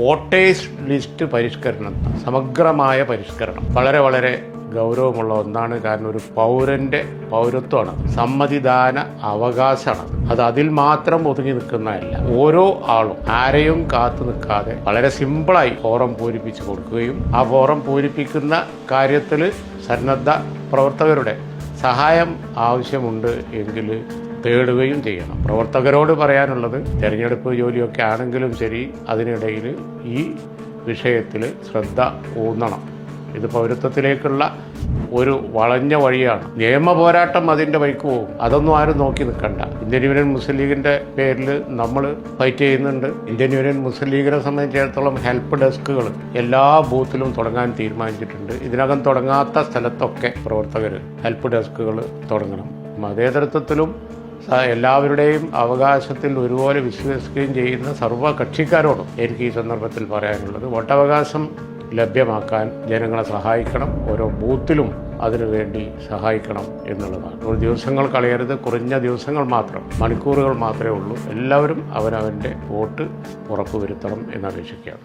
Voters list പരിഷ്കരണം, സമഗ്രമായ പരിഷ്കരണം വളരെ വളരെ ഗൗരവമുള്ള ഒന്നാണ്. കാരണം ഒരു പൗരന്റെ പൗരത്വമാണ്, സമ്മതിദാന അവകാശമാണ്. അത് അതിൽ മാത്രം ഒതുങ്ങി നിൽക്കുന്നതല്ല. ഓരോ ആളും ആരെയും കാത്തു നിൽക്കാതെ വളരെ സിമ്പിളായി ഫോറം പൂരിപ്പിച്ചു കൊടുക്കുകയും ആ ഫോറം പൂരിപ്പിക്കുന്ന കാര്യത്തിൽ സന്നദ്ധ പ്രവർത്തകരുടെ സഹായം ആവശ്യമുണ്ട് എങ്കിൽ തേടുകയും ചെയ്യണം. പ്രവർത്തകരോട് പറയാനുള്ളത്, തെരഞ്ഞെടുപ്പ് ജോലിയൊക്കെ ആണെങ്കിലും ശരി, അതിനിടയിൽ ഈ വിഷയത്തിൽ ശ്രദ്ധ ഊന്നണം. ഇത് പൗരത്വത്തിലേക്കുള്ള ഒരു വളഞ്ഞ വഴിയാണ്. നിയമ പോരാട്ടം അതിൻ്റെ വഴിക്ക് പോകും. അതൊന്നും ആരും നോക്കി നിൽക്കണ്ട. ഇന്ത്യൻ യൂണിയൻ മുസ്ലിം ലീഗിൻ്റെ പേരിൽ നമ്മൾ ഫൈറ്റ് ചെയ്യുന്നുണ്ട്. ഇന്ത്യൻ യൂണിയൻ മുസ്ലിം ലീഗിനെ സംബന്ധിച്ചിടത്തോളം ഹെൽപ്പ് ഡെസ്കുകൾ എല്ലാ ബൂത്തിലും തുടങ്ങാൻ തീരുമാനിച്ചിട്ടുണ്ട്. ഇതിനകം തുടങ്ങാത്ത സ്ഥലത്തൊക്കെ പ്രവർത്തകർ ഹെൽപ്പ് ഡെസ്കുകൾ തുടങ്ങണം. മതേതരത്വത്തിലും എല്ലാവരുടെയും അവകാശത്തിൽ ഒരുപോലെ വിശ്വസിക്കുകയും ചെയ്യുന്ന സർവ്വ കക്ഷിക്കാരോടും എനിക്ക് ഈ സന്ദർഭത്തിൽ പറയാനുള്ളത്, വോട്ടവകാശം ലഭ്യമാക്കാൻ ജനങ്ങളെ സഹായിക്കണം. ഓരോ ബൂത്തിലും അതിനുവേണ്ടി സഹായിക്കണം എന്നുള്ളതാണ്. ഒരു ദിവസങ്ങൾ കളയരുത്. കുറഞ്ഞ ദിവസങ്ങൾ മാത്രം, മണിക്കൂറുകൾ മാത്രമേ ഉള്ളൂ. എല്ലാവരും അവനവൻ്റെ വോട്ട് ഉറപ്പുവരുത്തണം എന്നപേക്ഷിക്കുകയാണ്.